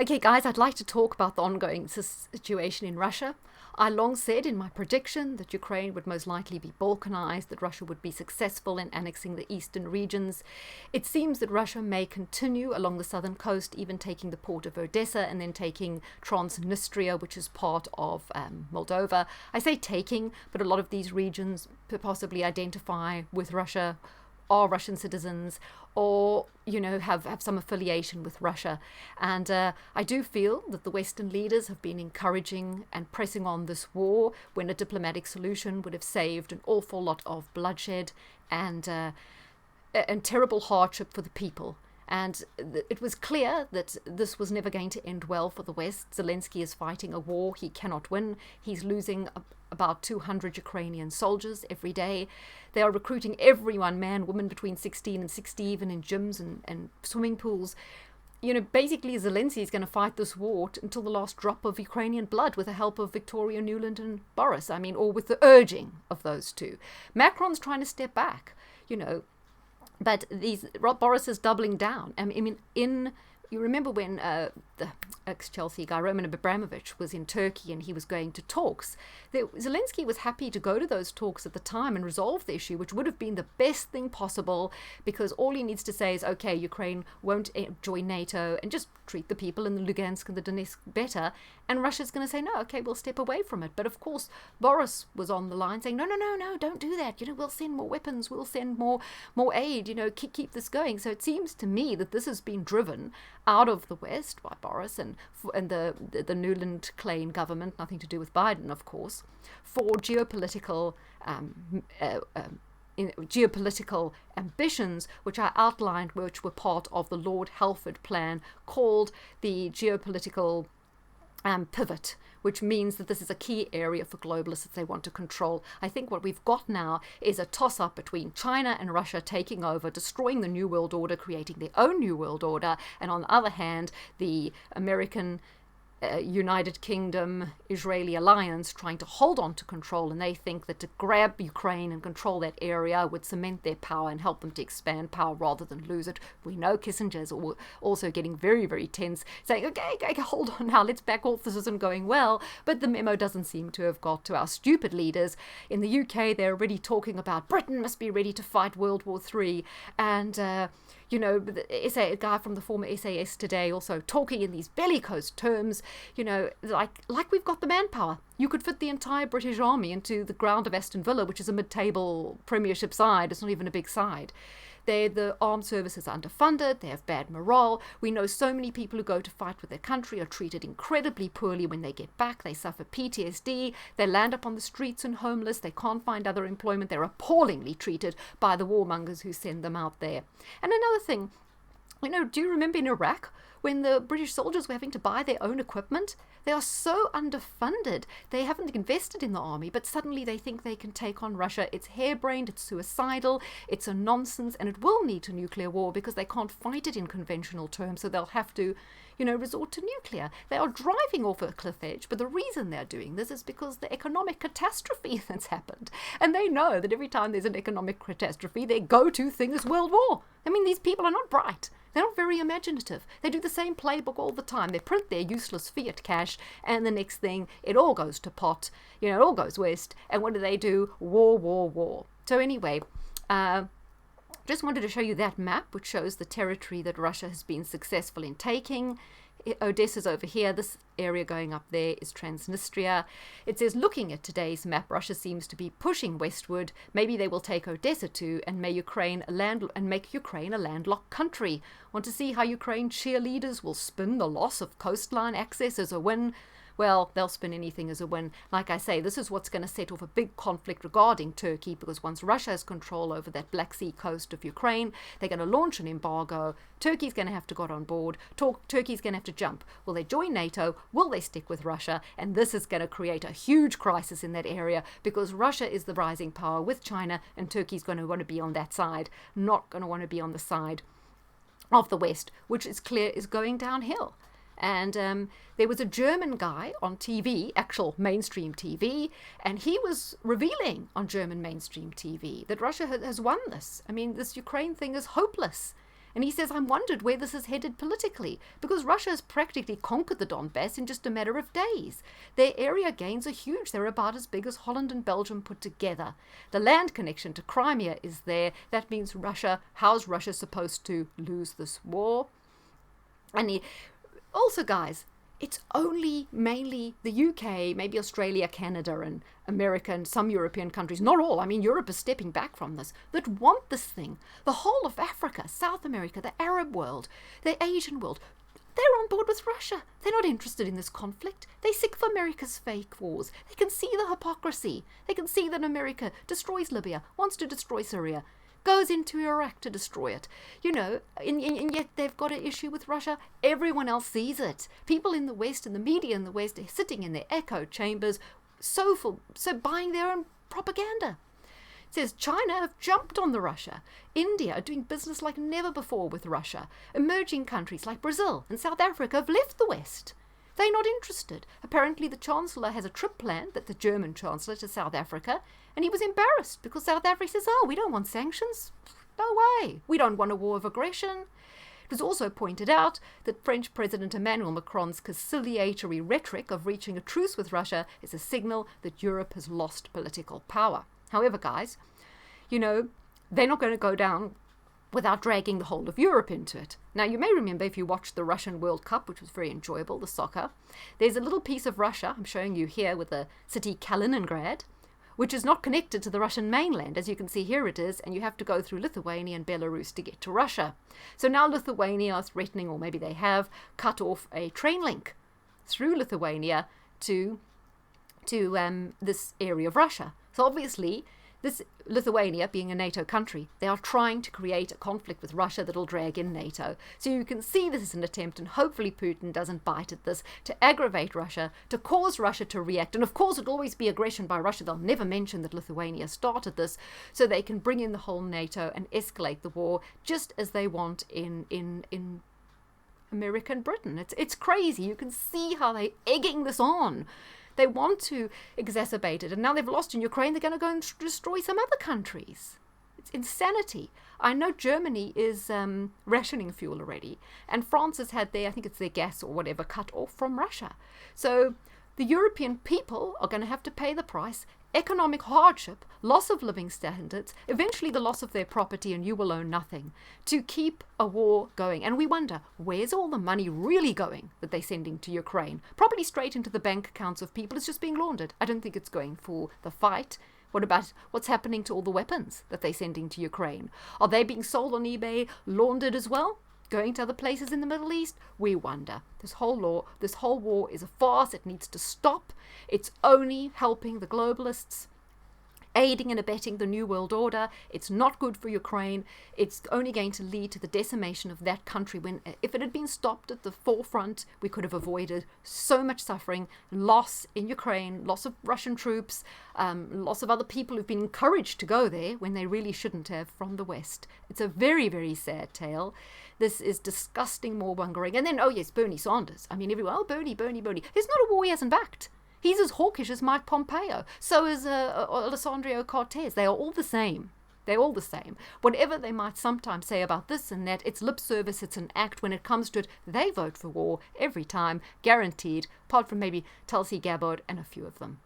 Okay, guys, I'd like to talk about the ongoing situation in Russia. I long said in my prediction that Ukraine would most likely be balkanized, that Russia would be successful in annexing the eastern regions. It seems that Russia may continue along the southern coast, even taking the port of Odessa and then taking Transnistria, which is part of Moldova. I say taking, but a lot of these regions possibly identify with Russia, are Russian citizens, or have some affiliation with Russia. And I do feel that the Western leaders have been encouraging and pressing on this war when a diplomatic solution would have saved an awful lot of bloodshed and terrible hardship for the people. And it was clear that this was never going to end well for the West. Zelensky is fighting a war he cannot win. He's losing about 200 Ukrainian soldiers every day. They are recruiting everyone, man, woman between 16 and 60, even in gyms and swimming pools. Basically Zelensky is going to fight this war until the last drop of Ukrainian blood with the help of Victoria Nuland and Boris. Or with the urging of those two. Macron's trying to step back, but Boris is doubling down. You remember when the ex-Chelsea guy, Roman Abramovich, was in Turkey and he was going to talks. Zelensky was happy to go to those talks at the time and resolve the issue, which would have been the best thing possible, because all he needs to say is, okay, Ukraine won't join NATO, and just treat the people in the Lugansk and the Donetsk better. And Russia's going to say, no, okay, we'll step away from it. But of course, Boris was on the line saying, no, don't do that. We'll send more weapons. We'll send more aid. Keep this going. So it seems to me that this has been driven out of the West by Boris and the Nuland-Klein government, nothing to do with Biden, of course, for geopolitical ambitions, which I outlined, which were part of the Lord Halford plan, called the geopolitical pivot, which means that this is a key area for globalists that they want to control. I think what we've got now is a toss-up between China and Russia taking over, destroying the New World Order, creating their own New World Order, and on the other hand, the American United Kingdom Israeli alliance trying to hold on to control, and they think that to grab Ukraine and control that area would cement their power and help them to expand power rather than lose it. We know Kissinger is also getting very, very tense, saying, okay, hold on now, let's back off, this isn't going well. But the memo doesn't seem to have got to our stupid leaders. In the UK, they're already talking about Britain must be ready to fight World War III, and a guy from the former SAS today also talking in these bellicose terms, like we've got the manpower. You could fit the entire British Army into the ground of Aston Villa, which is a mid-table Premiership side. It's not even a big side. The armed services are underfunded, they have bad morale. We know so many people who go to fight with their country are treated incredibly poorly when they get back. They suffer PTSD, they land up on the streets and homeless, they can't find other employment. They're appallingly treated by the warmongers who send them out there. And another thing, do you remember in Iraq when the British soldiers were having to buy their own equipment? They are so underfunded. They haven't invested in the army, but suddenly they think they can take on Russia. It's harebrained, it's suicidal, it's a nonsense, and it will lead to nuclear war because they can't fight it in conventional terms, so they'll have to, resort to nuclear. They are driving off a cliff edge, but the reason they're doing this is because the economic catastrophe that's happened. And they know that every time there's an economic catastrophe, their go-to thing is World War. These people are not bright. They're not very imaginative. They do the same playbook all the time. They print their useless fiat cash, and the next thing, it all goes to pot. It all goes west. And what do? War. So anyway, just wanted to show you that map, which shows the territory that Russia has been successful in taking. Odessa's over here. This area going up there is Transnistria. It says, looking at today's map, Russia seems to be pushing westward. Maybe they will take Odessa too and make Ukraine a landlocked country. Want to see how Ukraine cheerleaders will spin the loss of coastline access as a win? Well, they'll spin anything as a win. Like I say, this is what's going to set off a big conflict regarding Turkey, because once Russia has control over that Black Sea coast of Ukraine, they're going to launch an embargo. Turkey's going to have to get on board. Turkey's going to have to jump. Will they join NATO? Will they stick with Russia? And this is going to create a huge crisis in that area, because Russia is the rising power with China, and Turkey's going to want to be on that side, not going to want to be on the side of the West, which is clear is going downhill. And there was a German guy on TV, actual mainstream TV, and he was revealing on German mainstream TV that Russia has won this. This Ukraine thing is hopeless. And he says, I'm wondered where this is headed politically, because Russia has practically conquered the Donbass in just a matter of days. Their area gains are huge. They're about as big as Holland and Belgium put together. The land connection to Crimea is there. That means Russia, how's Russia supposed to lose this war? And also, guys, it's only mainly the UK, maybe Australia, Canada, and America, and some European countries, not all, I mean, Europe is stepping back from this, that want this thing. The whole of Africa, South America, the Arab world, the Asian world, they're on board with Russia. They're not interested in this conflict. They're sick of America's fake wars. They can see the hypocrisy. They can see that America destroys Libya, wants to destroy Syria, goes into Iraq to destroy it. You know, and yet they've got an issue with Russia. Everyone else sees it. People in the West and the media in the West are sitting in their echo chambers, so buying their own propaganda. It says China have jumped on the Russia. India are doing business like never before with Russia. Emerging countries like Brazil and South Africa have left the West. They're not interested. Apparently the Chancellor has a trip planned, that the German Chancellor, to South Africa, and he was embarrassed because South Africa says, oh, we don't want sanctions. No way. We don't want a war of aggression. It was also pointed out that French President Emmanuel Macron's conciliatory rhetoric of reaching a truce with Russia is a signal that Europe has lost political power. However, guys, you know, they're not going to go down without dragging the whole of Europe into it. Now, you may remember if you watched the Russian World Cup, which was very enjoyable, the soccer, there's a little piece of Russia, I'm showing you here with the city Kaliningrad, which is not connected to the Russian mainland. As you can see, here it is, and you have to go through Lithuania and Belarus to get to Russia. So now Lithuania is threatening, or maybe they have, cut off a train link through Lithuania to this area of Russia. So obviously, this Lithuania, being a NATO country, they are trying to create a conflict with Russia that will drag in NATO. So you can see this is an attempt, and hopefully Putin doesn't bite at this, to aggravate Russia, to cause Russia to react. And of course, it'll always be aggression by Russia. They'll never mention that Lithuania started this, so they can bring in the whole NATO and escalate the war, just as they want in America and Britain. It's crazy. You can see how they're egging this on. They want to exacerbate it, and now they've lost in Ukraine, they're going to go and destroy some other countries. It's insanity. I know Germany is rationing fuel already, and France has had their, I think it's their gas or whatever, cut off from Russia. So the European people are going to have to pay the price. Economic hardship, loss of living standards, eventually the loss of their property, and you will own nothing, to keep a war going. And we wonder, where's all the money really going that they're sending to Ukraine? Probably straight into the bank accounts of people. It's just being laundered. I don't think it's going for the fight. What about what's happening to all the weapons that they're sending to Ukraine? Are they being sold on eBay, laundered as well? Going to other places in the Middle East? We wonder. This whole war is a farce. It needs to stop. It's only helping the globalists, aiding and abetting the New World Order. It's not good for Ukraine. It's only going to lead to the decimation of that country. When, if it had been stopped at the forefront, we could have avoided so much suffering, loss in Ukraine, loss of Russian troops, loss of other people who've been encouraged to go there when they really shouldn't have from the West. It's a very, very sad tale. This is disgusting warmongering. And then, oh yes, Bernie Sanders. I mean, everyone, oh, Bernie. There's not a war he hasn't backed. He's as hawkish as Mike Pompeo. So is Alessandro Cortez. They are all the same. They're all the same. Whatever they might sometimes say about this and that, it's lip service, it's an act. When it comes to it, they vote for war every time, guaranteed, apart from maybe Tulsi Gabbard and a few of them.